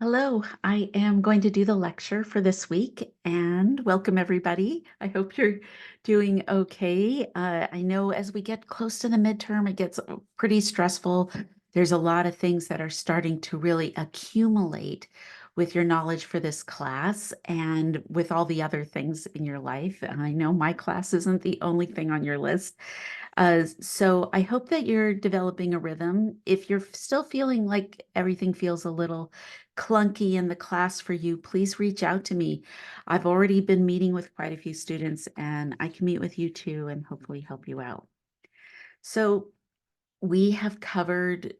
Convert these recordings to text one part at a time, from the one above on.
Hello, I am going to do the lecture for this week and welcome everybody. I hope you're doing okay. I know as we get close to the midterm, it gets pretty stressful. There's a lot of things that are starting to really accumulate with your knowledge for this class and with all the other things in your life. And I know my class isn't the only thing on your list. So I hope that you're developing a rhythm. If you're still feeling like everything feels a little clunky in the class for you, please reach out to me. I've already been meeting with quite a few students and I can meet with you too and hopefully help you out. So we have covered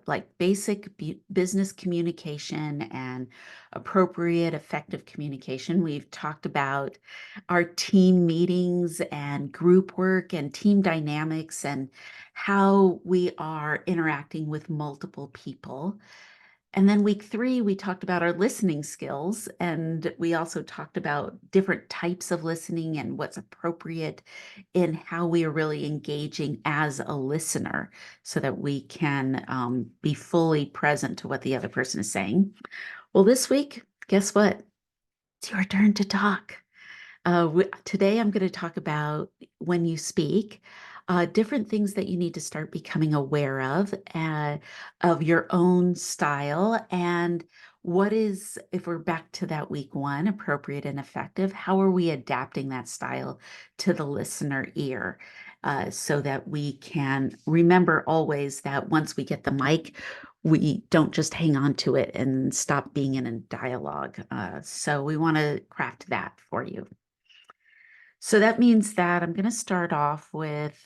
like basic business communication and appropriate, effective communication. We've talked about our team meetings and group work and team dynamics and how we are interacting with multiple people. And then week 3, we talked about our listening skills, and we also talked about different types of listening and what's appropriate in how we are really engaging as a listener so that we can be fully present to what the other person is saying. Well, this week, guess what? It's your turn to talk. Today, I'm going to talk about when you speak, different things that you need to start becoming aware of your own style, and what is, if we're back to that week 1, appropriate and effective, how are we adapting that style to the listener ear? So that we can remember always that once we get the mic, we don't just hang on to it and stop being in a dialogue. So we want to craft that for you. So that means that I'm going to start off with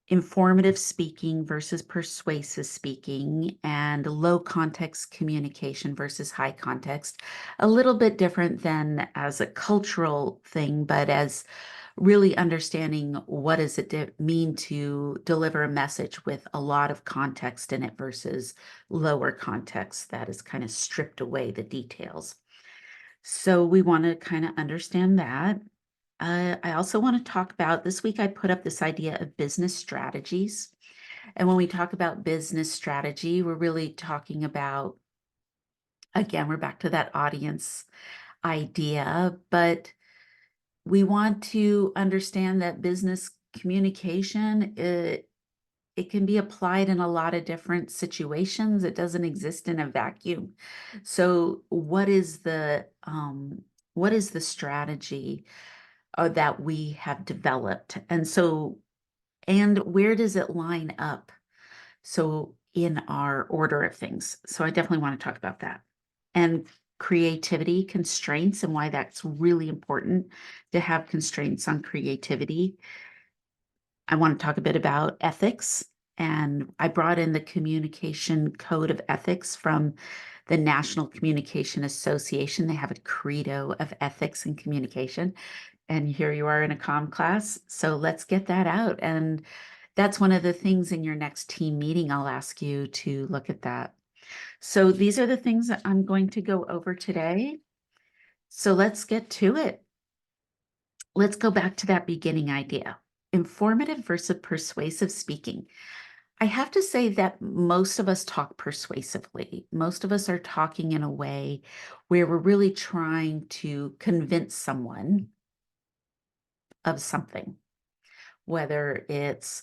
informative speaking versus persuasive speaking and low context communication versus high context. A little bit different than as a cultural thing, but as really understanding what does it mean to deliver a message with a lot of context in it versus lower context that is kind of stripped away the details. So we want to kind of understand that. I also want to talk about this week. I put up this idea of business strategies. And when we talk about business strategy, we're really talking about, again, we're back to that audience idea, but we want to understand that business communication, it can be applied in a lot of different situations. It doesn't exist in a vacuum. So what is the strategy that we have developed? And where does it line up? So in our order of things. So I definitely want to talk about that. And creativity constraints and why that's really important to have constraints on creativity. I want to talk a bit about ethics. And I brought in the Communication Code of Ethics from the National Communication Association. They have a credo of ethics and communication. And here you are in a comm class. So let's get that out. And that's one of the things in your next team meeting. I'll ask you to look at that. So these are the things that I'm going to go over today. So let's get to it. Let's go back to that beginning idea. Informative versus persuasive speaking. I have to say that most of us talk persuasively. Most of us are talking in a way where we're really trying to convince someone of something, whether it's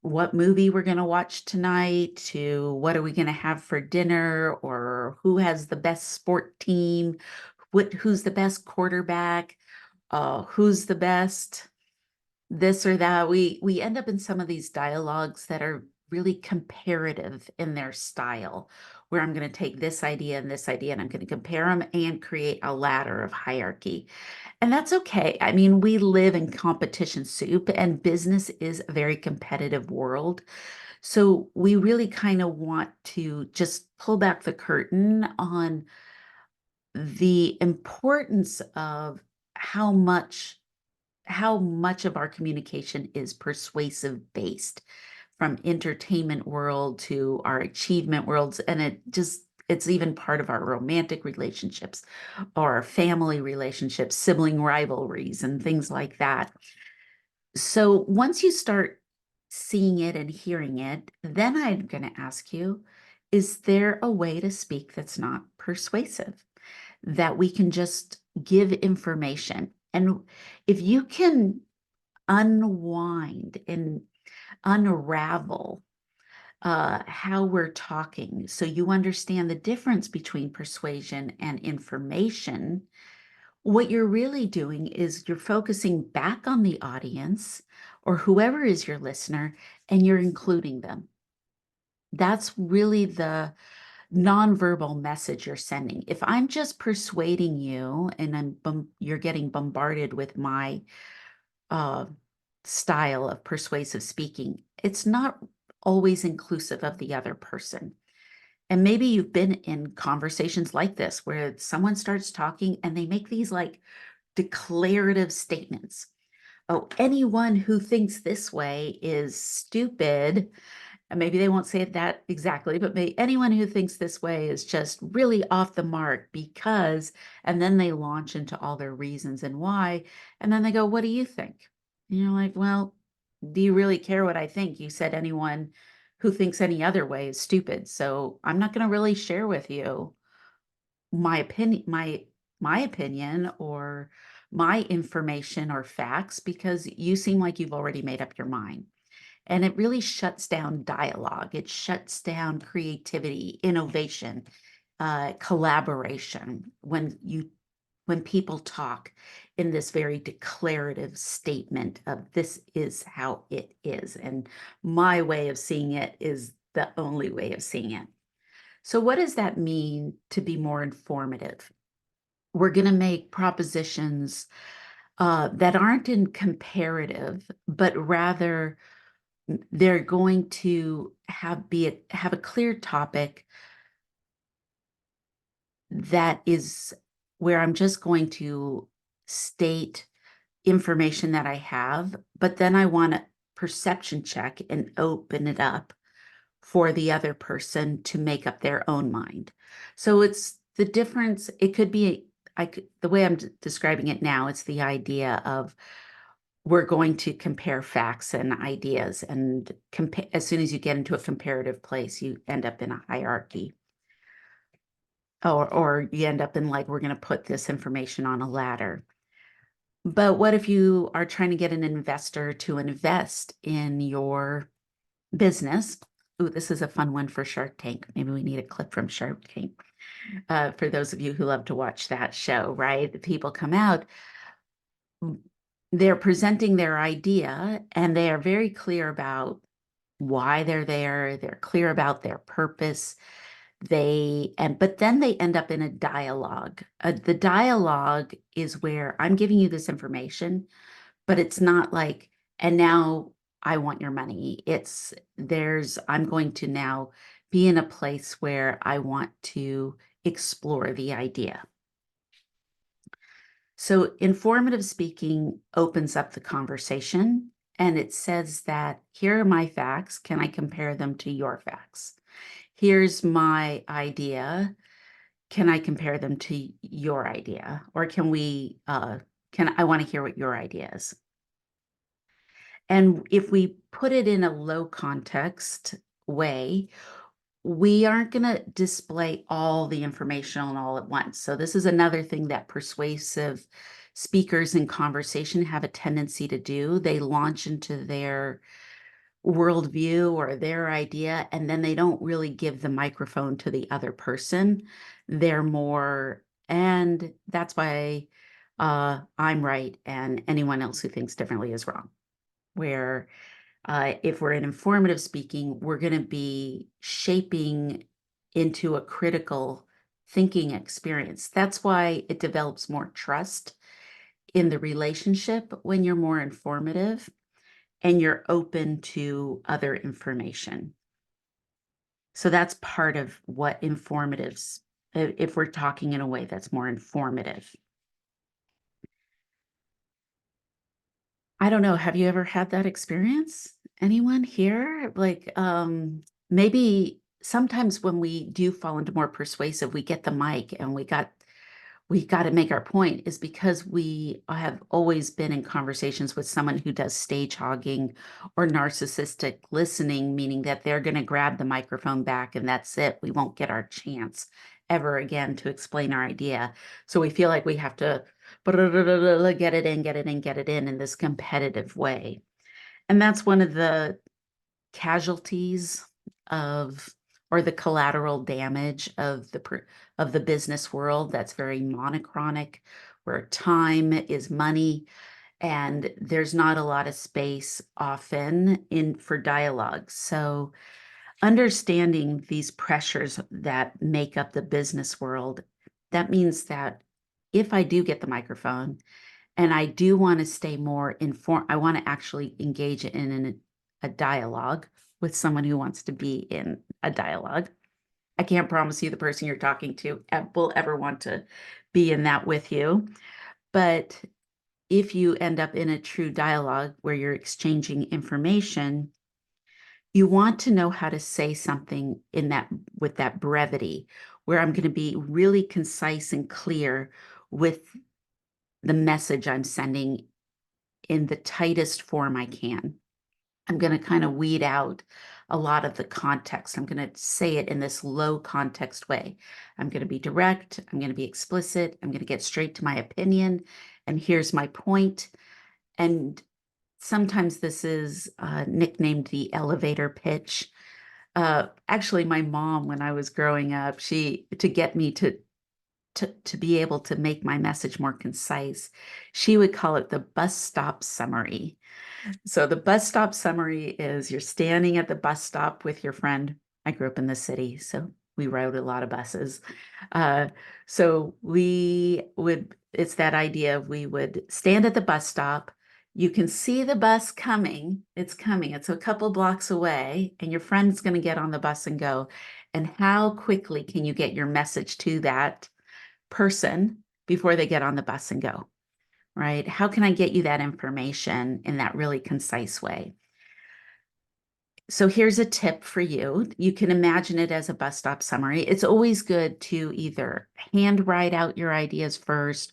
what movie we're going to watch tonight, to what are we going to have for dinner, or who has the best sport team, who's the best quarterback, who's the best this or that. We end up in some of these dialogues that are really comparative in their style, where I'm going to take this idea and I'm going to compare them and create a ladder of hierarchy. And that's okay. I mean, we live in competition soup, and business is a very competitive world. So we really kind of want to just pull back the curtain on the importance of how much how much of our communication is persuasive based, from entertainment world to our achievement worlds. And it's even part of our romantic relationships or our family relationships, sibling rivalries and things like that. So once you start seeing it and hearing it, then I'm going to ask you, is there a way to speak that's not persuasive? That we can just give information? And if you can unwind and unravel how we're talking so you understand the difference between persuasion and information, what you're really doing is you're focusing back on the audience or whoever is your listener and you're including them. That's really the nonverbal message you're sending. If I'm just persuading you and you're getting bombarded with my uh, style of persuasive speaking, it's not always inclusive of the other person. And maybe you've been in conversations like this where someone starts talking and they make these like declarative statements. Oh, anyone who thinks this way is stupid. And maybe they won't say it that exactly, but anyone who thinks this way is just really off the mark because, and then they launch into all their reasons and why. And then they go, what do you think? And you're like, well, do you really care what I think? You said anyone who thinks any other way is stupid. So I'm not going to really share with you my opinion, my opinion or my information or facts because you seem like you've already made up your mind. And it really shuts down dialogue. It shuts down creativity, innovation, collaboration when people talk in this very declarative statement of this is how it is. And my way of seeing it is the only way of seeing it. So what does that mean to be more informative? We're going to make propositions that aren't in comparative, but rather they're going to have a clear topic that is where I'm just going to state information that I have, but then I want to perception check and open it up for the other person to make up their own mind. So it's the difference. It could be, the way I'm describing it now, it's the idea of we're going to compare facts and ideas and as soon as you get into a comparative place, you end up in a hierarchy. Or you end up in like, we're going to put this information on a ladder. But what if you are trying to get an investor to invest in your business? Ooh, this is a fun one for Shark Tank. Maybe we need a clip from Shark Tank. For those of you who love to watch that show, right? The people come out, they're presenting their idea, and they are very clear about why they're there. They're clear about their purpose. But then they end up in a dialogue. The dialogue is where I'm giving you this information, but it's not like, and now I want your money. I'm going to now be in a place where I want to explore the idea. So informative speaking opens up the conversation and it says that here are my facts. Can I compare them to your facts? Here's my idea. Can I compare them to your idea? Or I want to hear what your idea is. And if we put it in a low context way, we aren't going to display all the information all at once. So this is another thing that persuasive speakers in conversation have a tendency to do. They launch into their worldview or their idea, and then they don't really give the microphone to the other person. And that's why I'm right and anyone else who thinks differently is wrong. Where if we're in informative speaking, we're going to be shaping into a critical thinking experience. That's why it develops more trust in the relationship when you're more informative and you're open to other information. So that's part of what informatives, if we're talking in a way that's more informative. I don't know. Have you ever had that experience? Anyone here? Like, maybe sometimes when we do fall into more persuasive, we get the mic and we got to make our point is because we have always been in conversations with someone who does stage hogging or narcissistic listening, meaning that they're going to grab the microphone back and that's it. We won't get our chance ever again to explain our idea. So we feel like we have to get it in, get it in, get it in this competitive way. And that's one of the casualties of or the collateral damage of the business world that's very monochronic, where time is money and there's not a lot of space often in for dialogue. So understanding these pressures that make up the business world, that means that if I do get the microphone and I do want to stay more informed, I want to actually engage a dialogue with someone who wants to be in a dialogue. I can't promise you the person you're talking to will ever want to be in that with you. But if you end up in a true dialogue where you're exchanging information, you want to know how to say something in that with that brevity, where I'm going to be really concise and clear with the message I'm sending in the tightest form I can. I'm going to kind of weed out a lot of the context. I'm going to say it in this low context way. I'm going to be direct. I'm going to be explicit. I'm going to get straight to my opinion. And here's my point. And sometimes this is nicknamed the elevator pitch. Actually, my mom, when I was growing up, to get me to be able to make my message more concise, she would call it the bus stop summary. So the bus stop summary is you're standing at the bus stop with your friend. I grew up in the city, so we rode a lot of buses. Uh, so it's that idea of we would stand at the bus stop. You can see the bus coming. It's coming. It's a couple blocks away, and your friend's going to get on the bus and go. And how quickly can you get your message to that person before they get on the bus and go? Right? How can I get you that information in that really concise way? So here's a tip for you. You can imagine it as a bus stop summary. It's always good to either hand write out your ideas first,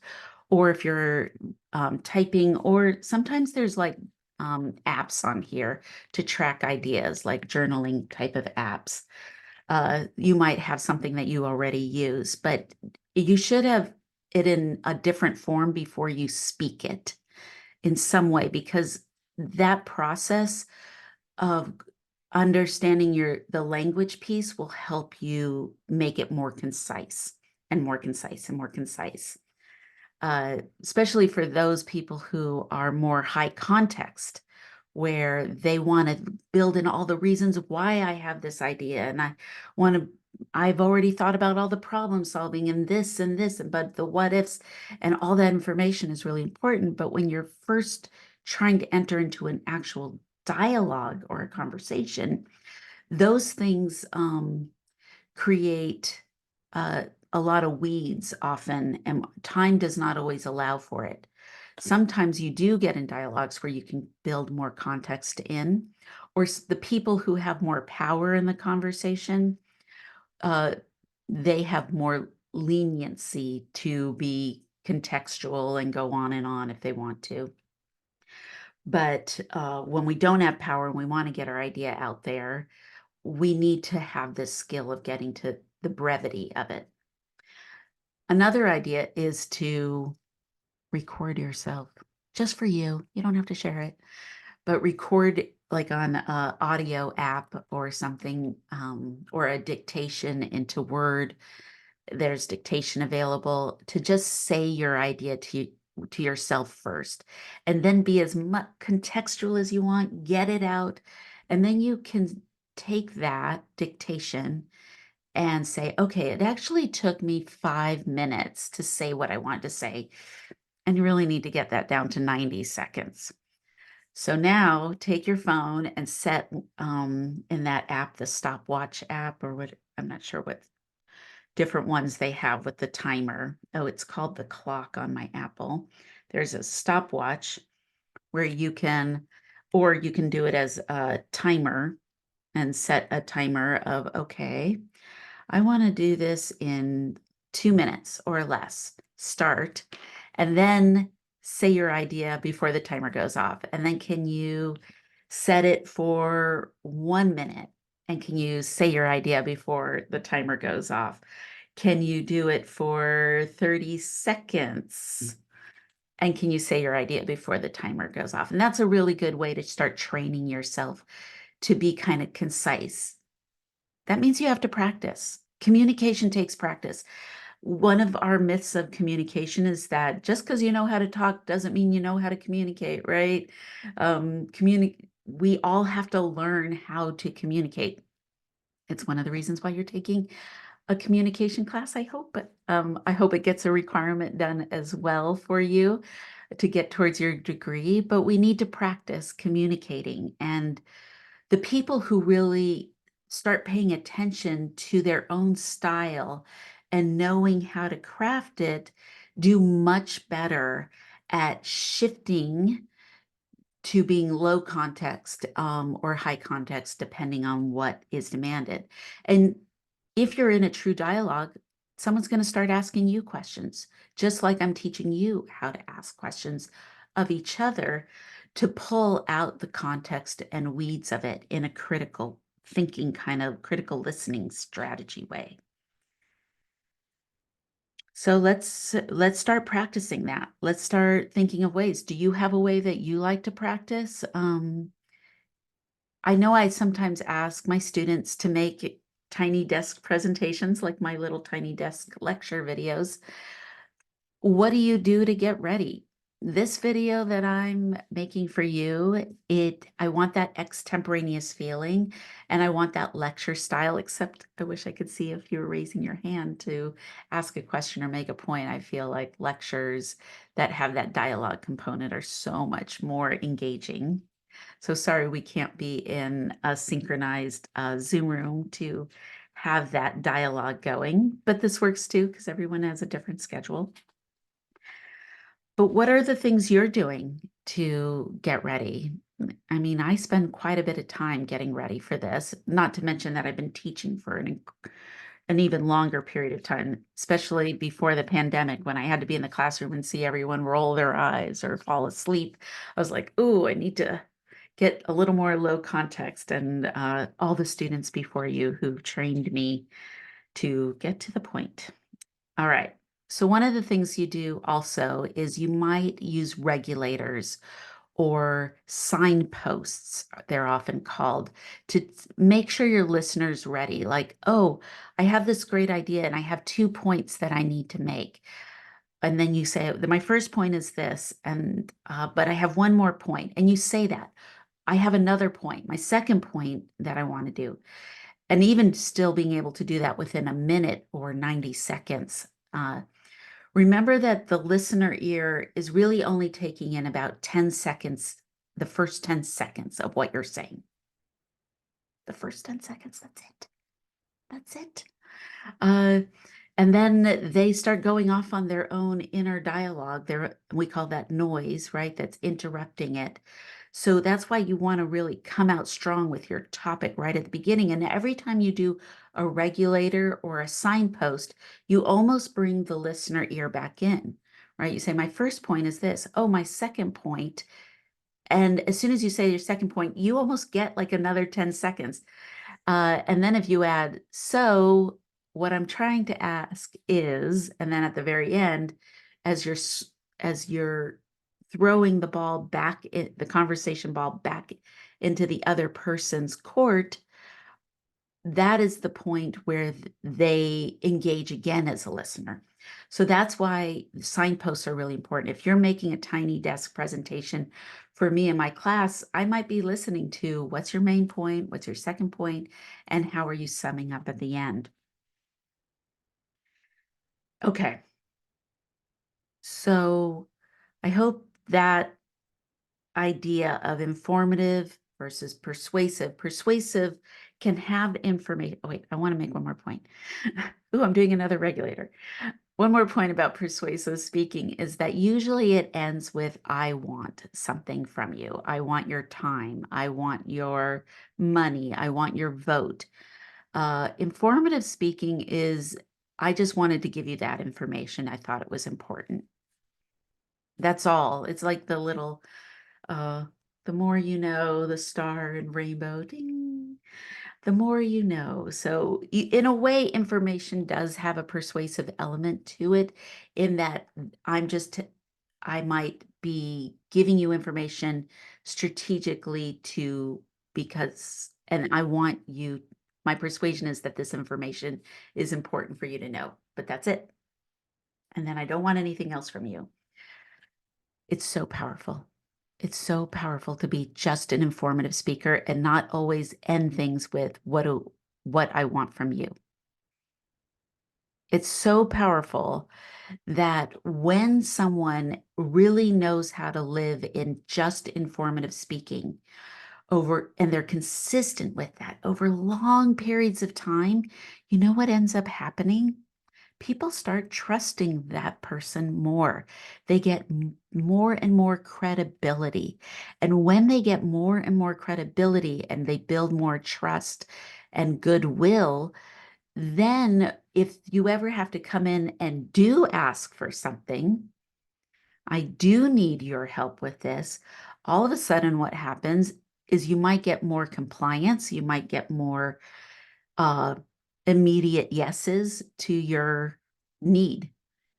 or if you're typing, or sometimes there's like apps on here to track ideas, like journaling type of apps. You might have something that you already use, but you should have it in a different form before you speak it in some way, because that process of understanding the language piece will help you make it more concise and more concise and more concise. Especially for those people who are more high context, where they want to build in all the reasons why I have this idea. And I've already thought about all the problem solving and this, but the what ifs and all that information is really important. But when you're first trying to enter into an actual dialogue or a conversation, those things create a lot of weeds often, and time does not always allow for it. Sometimes you do get in dialogues where you can build more context in, or the people who have more power in the conversation, uh, they have more leniency to be contextual and go on if they want to. But when we don't have power and we want to get our idea out there, we need to have this skill of getting to the brevity of it. Another idea is to record yourself just for you. You don't have to share it, but record like on an audio app or something, or a dictation into Word. There's dictation available to just say your idea to yourself first, and then be as much contextual as you want, get it out, and then you can take that dictation and say, okay, it actually took me 5 minutes to say what I want to say. And you really need to get that down to 90 seconds. So now take your phone and set in that app, the stopwatch app, or what, I'm not sure what different ones they have with the timer. Oh, it's called the clock on my Apple. There's a stopwatch where or you can do it as a timer and set a timer of, okay, I want to do this in 2 minutes or less. start, and then say your idea before the timer goes off. And then can you set it for 1 minute? And can you say your idea before the timer goes off? Can you do it for 30 seconds? And can you say your idea before the timer goes off? And that's a really good way to start training yourself to be kind of concise. That means you have to practice. Communication takes practice. One of our myths of communication is that just because you know how to talk doesn't mean you know how to communicate, right? We all have to learn how to communicate. It's one of the reasons why you're taking a communication class, I hope, but I hope it gets a requirement done as well for you to get towards your degree. But we need to practice communicating, and the people who really start paying attention to their own style and knowing how to craft it do much better at shifting to being low context or high context, depending on what is demanded. And if you're in a true dialogue, someone's going to start asking you questions, just like I'm teaching you how to ask questions of each other to pull out the context and weeds of it in a critical thinking, kind of critical listening strategy way. So let's start practicing that. Let's start thinking of ways. Do you have a way that you like to practice? I know I sometimes ask my students to make tiny desk presentations, like my little tiny desk lecture videos. What do you do to get ready? This video that I'm making for you, I want that extemporaneous feeling, and I want that lecture style, except I wish I could see if you were raising your hand to ask a question or make a point. I feel like lectures that have that dialogue component are so much more engaging. So sorry, we can't be in a synchronized Zoom room to have that dialogue going, but this works too because everyone has a different schedule. But what are the things you're doing to get ready? I mean, I spend quite a bit of time getting ready for this, not to mention that I've been teaching for an even longer period of time, especially before the pandemic when I had to be in the classroom and see everyone roll their eyes or fall asleep. I was like, "Ooh, I need to get a little more low context." And all the students before you who trained me to get to the point. All right. So one of the things you do also is you might use regulators or signposts, they're often called, to make sure your listener's ready. Like, oh, I have this great idea and I have 2 points that I need to make. And then you say, my first point is this, and but I have one more point. And you say that. I have another point, my second point that I want to do. And even still being able to do that within a minute or 90 seconds. Remember that the listener ear is really only taking in about 10 seconds, the first 10 seconds of what you're saying. The first 10 seconds, that's it. That's it. Uh, and then they start going off on their own inner dialogue. We call that noise, right? That's interrupting it. So that's why you want to really come out strong with your topic right at the beginning. And every time you do a regulator or a signpost, you almost bring the listener ear back in, right? You say, my first point is this. Oh, my second point. And as soon as you say your second point, you almost get like another 10 seconds. And then if you add, so what I'm trying to ask is, and then at the very end, as you're throwing the ball back, the conversation ball back into the other person's court, that is the point where they engage again as a listener. So that's why signposts are really important. If you're making a tiny desk presentation for me in my class, I might be listening to what's your main point, what's your second point, and how are you summing up at the end. Okay. So I hope that idea of informative versus persuasive. Persuasive can have information. Oh, wait, I want to make one more point. Ooh, I'm doing another regulator. One more point about persuasive speaking is that usually it ends with, I want something from you. I want your time. I want your money. I want your vote. Informative speaking is I just wanted to give you that information. I thought it was important. That's all. It's like the little, uh, the more you know, the star and rainbow, ding, the more you know. So, in a way, information does have a persuasive element to it, in that I'm just, I might be giving you information strategically to, because, and I want you, my persuasion is that this information is important for you to know, but that's it. And then I don't want anything else from you. It's so powerful. It's so powerful to be just an informative speaker and not always end things with what I want from you. It's so powerful that when someone really knows how to live in just informative speaking over, and they're consistent with that over long periods of time, you know what ends up happening? People start trusting that person more. They get more and more credibility. And when they get more and more credibility and they build more trust and goodwill, then if you ever have to come in and do ask for something, I do need your help with this. All of a sudden, what happens is you might get more compliance, you might get more uh, immediate yeses to your need,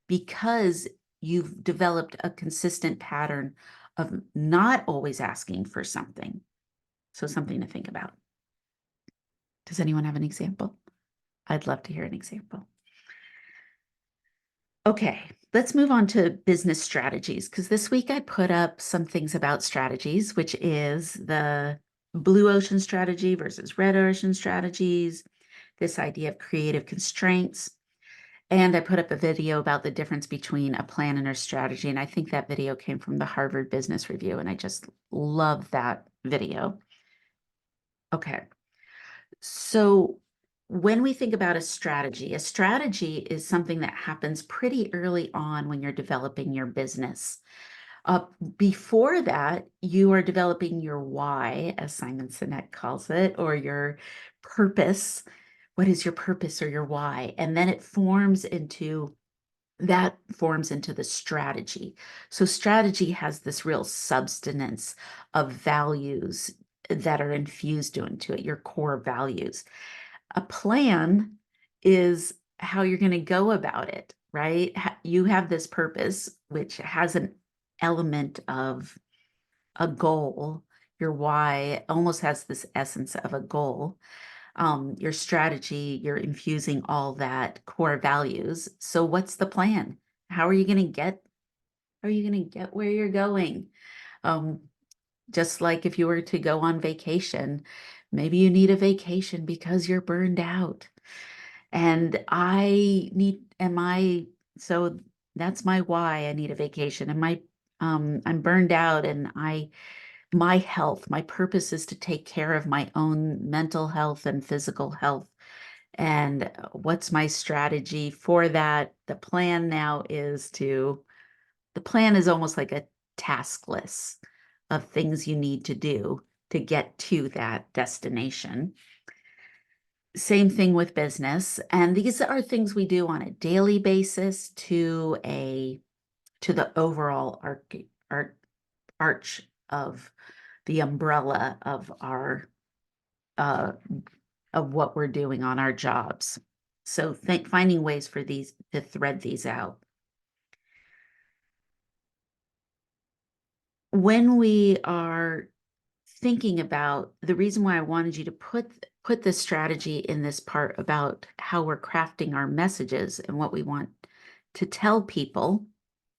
because you've developed a consistent pattern of not always asking for something. So, something to think about. Does anyone have an example? I'd love to hear an example. Okay, let's move on to business strategies, because this week I put up some things about strategies, which is the blue ocean strategy versus red ocean strategies, this idea of creative constraints. And I put up a video about the difference between a plan and a strategy. And I think that video came from the Harvard Business Review. And I just love that video. Okay. So when we think about a strategy is something that happens pretty early on when you're developing your business. Uh, Before that, you are developing your why, as Simon Sinek calls it, or your purpose. What is your purpose or your why? And then that forms into the strategy. So strategy has this real substance of values that are infused into it, your core values. A plan is how you're going to go about it, right? You have this purpose, which has an element of a goal. Your why almost has this essence of a goal. Your strategy, you're infusing all that core values. So what's the plan? How are you going to get, how are you going to get where you're going? Um, just like if you were to go on vacation, maybe you need a vacation because you're burned out. And so that's my why. I need a vacation. And I'm burned out, and my health, my purpose is to take care of my own mental health and physical health. And what's my strategy for that? The plan is almost like a task list of things you need to do to get to that destination. Same thing with business. And these are things we do on a daily basis to the overall arch of the umbrella of our uh, of what we're doing on our jobs. So finding ways for these to thread these out. When we are thinking about, the reason why I wanted you to put this strategy in this part about how we're crafting our messages and what we want to tell people,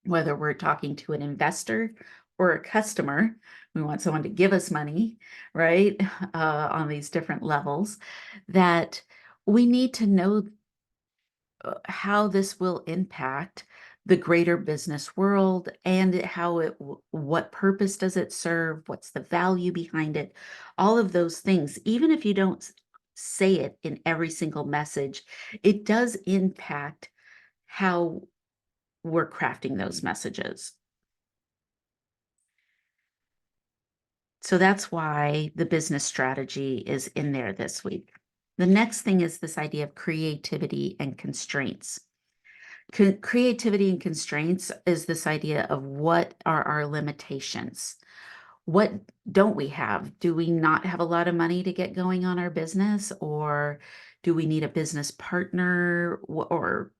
whether we're talking to an investor or a customer, we want someone to give us money, right? On these different levels, that we need to know how this will impact the greater business world, and what purpose does it serve? What's the value behind it? All of those things, even if you don't say it in every single message, it does impact how we're crafting those messages. So that's why the business strategy is in there this week. The next thing is this idea of creativity and constraints. Creativity and constraints is this idea of what are our limitations? What don't we have? Do we not have a lot of money to get going on our business? Or do we need a business partner? Or,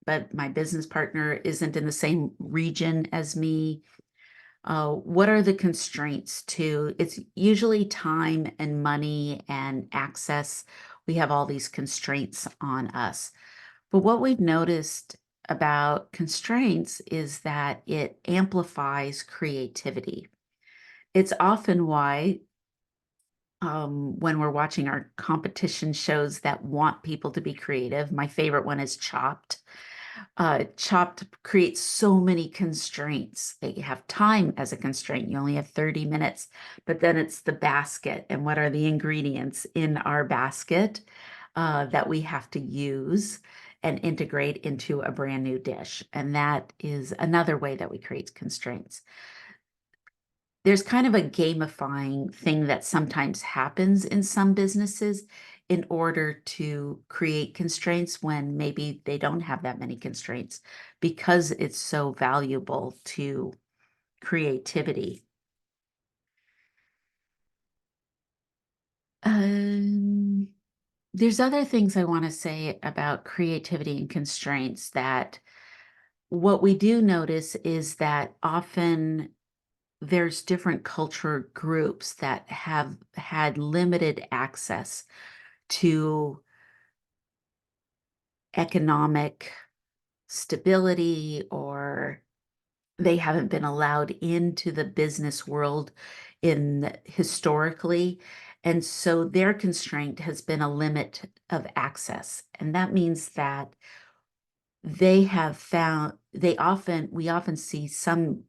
but my business partner isn't in the same region as me? What are the constraints to it's usually time and money and access. We have all these constraints on us. But what we've noticed about constraints is that it amplifies creativity. It's often why, when we're watching our competition shows that want people to be creative, my favorite one is Chopped. Chopped creates so many constraints. They have time as a constraint. You only have 30 minutes, but then it's the basket and what are the ingredients in our basket that we have to use and integrate into a brand new dish. And that is another way that we create constraints. There's kind of a gamifying thing that sometimes happens in some businesses in order to create constraints when maybe they don't have that many constraints because it's so valuable to creativity. Um, there's other things I want to say about creativity and constraints that what we do notice is that often there's different culture groups that have had limited access to economic stability, or they haven't been allowed into the business world in historically. And so their constraint has been a limit of access. And that means that they have found we often see some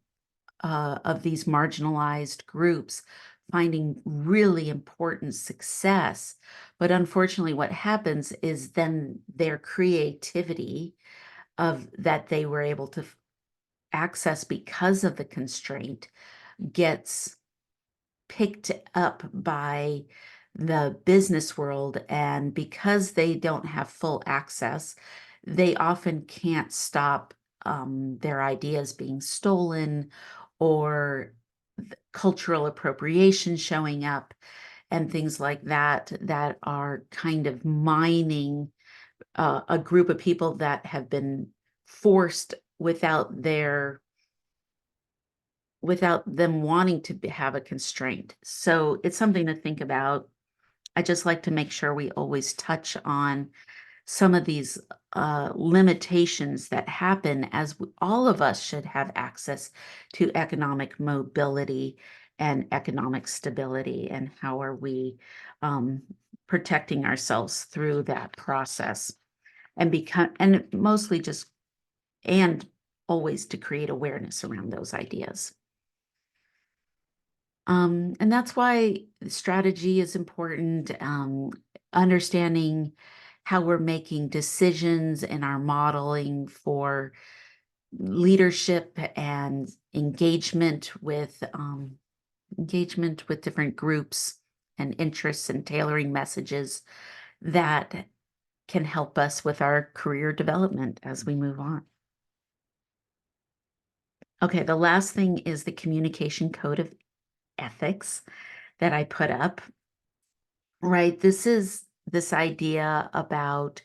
of these marginalized groups finding really important success. But unfortunately, what happens is then their creativity of that they were able to access because of the constraint gets picked up by the business world. And because they don't have full access, they often can't stop their ideas being stolen or cultural appropriation showing up and things like that that are kind of mining a group of people that have been forced without them wanting to have a constraint. So it's something to think about. I just like to make sure we always touch on some of these limitations that happen as all of us should have access to economic mobility and economic stability, and how are we um, protecting ourselves through that process and become and mostly just and always to create awareness around those ideas. And that's why strategy is important. Understanding how we're making decisions and our modeling for leadership and engagement with different groups and interests and tailoring messages that can help us with our career development as we move on. Okay, the last thing is the communication code of ethics that I put up. Right. This is this idea about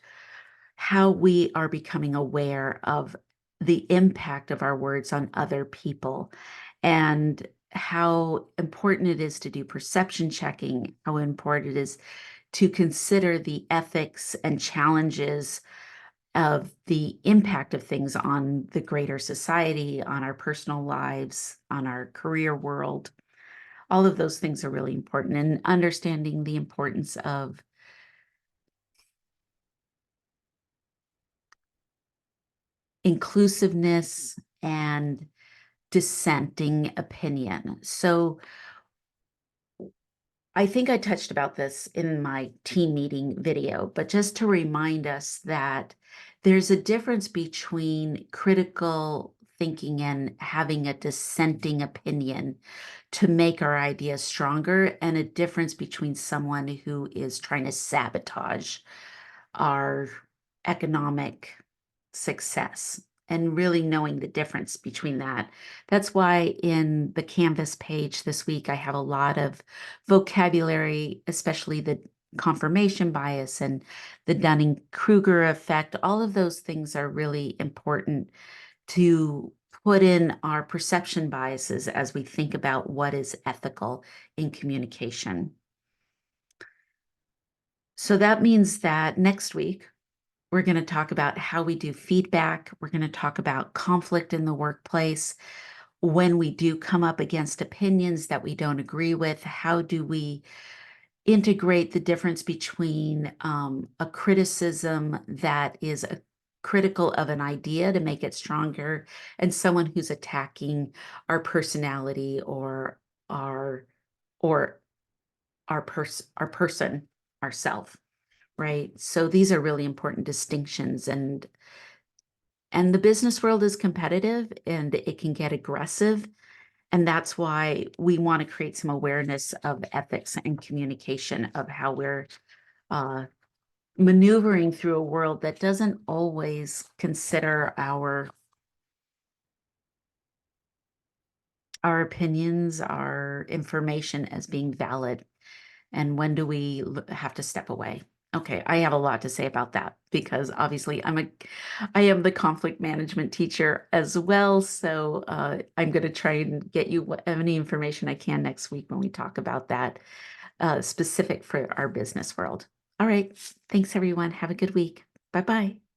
how we are becoming aware of the impact of our words on other people and how important it is to do perception checking, how important it is to consider the ethics and challenges of the impact of things on the greater society, on our personal lives, on our career world. All of those things are really important, and understanding the importance of inclusiveness and dissenting opinion. So I think I touched about this in my team meeting video, but just to remind us that there's a difference between critical thinking and having a dissenting opinion to make our ideas stronger, and a difference between someone who is trying to sabotage our economic success, and really knowing the difference between that. That's why in the Canvas page this week, I have a lot of vocabulary, especially the confirmation bias and the Dunning-Kruger effect. All of those things are really important to put in our perception biases as we think about what is ethical in communication. So that means that next week, we're going to talk about how we do feedback. We're going to talk about conflict in the workplace. When we do come up against opinions that we don't agree with, how do we integrate the difference between a criticism that is critical of an idea to make it stronger, and someone who's attacking our personality or our or our person, ourself, right? So these are really important distinctions, and the business world is competitive and it can get aggressive. And that's why we want to create some awareness of ethics and communication, of how we're uh, maneuvering through a world that doesn't always consider our opinions, our information as being valid. And when do we have to step away? Okay, I have a lot to say about that because obviously I am the conflict management teacher as well. So I'm going to try and get you any information I can next week when we talk about that, specific for our business world. All right, thanks everyone. Have a good week. Bye-bye.